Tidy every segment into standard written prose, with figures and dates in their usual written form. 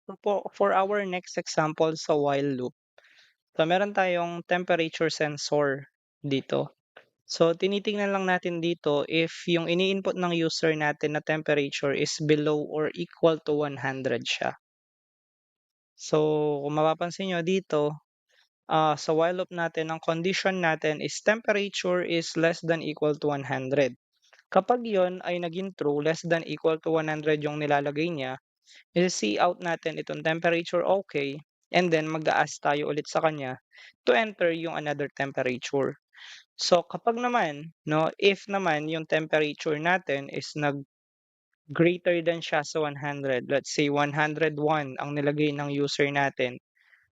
So for our next example sa while loop, so meron tayong temperature sensor dito. So tinitingnan lang natin dito if yung ini-input ng user natin na temperature is below or equal to 100 siya. So kung mapapansin niyo dito, sa while loop natin ang condition natin is temperature is less than equal to 100. Kapag yon ay naging true, less than equal to 100 yung nilalagay niya, i-see out natin itong temperature okay, and then mag-a-ask tayo ulit sa kanya to enter yung another temperature. So kapag naman 'no, if naman yung temperature natin is greater than siya sa 100, let's say 101 ang nilagay ng user natin,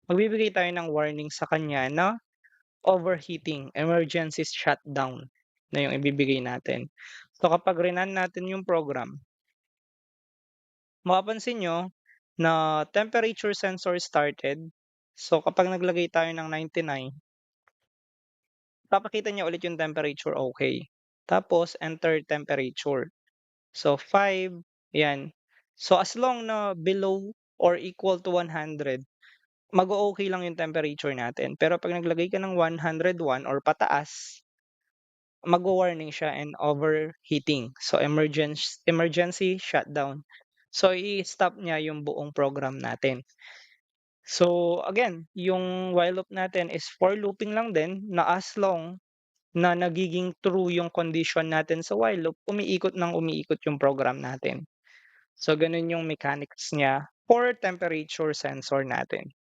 magbibigay tayo ng warning sa kanya na overheating, emergency shutdown na yung ibibigay natin. So kapag rinan natin yung program, mapapansin niyo na temperature sensor started. So kapag naglagay tayo ng 99, papakita niya ulit yung temperature okay. Tapos enter temperature. So 5, 'yan. So as long na below or equal to 100, mag-o-okey lang yung temperature natin. Pero 'pag naglagay ka ng 101 or pataas, magwa-warning siya and overheating. So emergency shutdown. So i-stop niya yung buong program natin. So again, yung while loop natin is for looping lang din na as long na nagiging true yung condition natin sa while loop, umiikot ng umiikot yung program natin. So ganun yung mechanics niya for temperature sensor natin.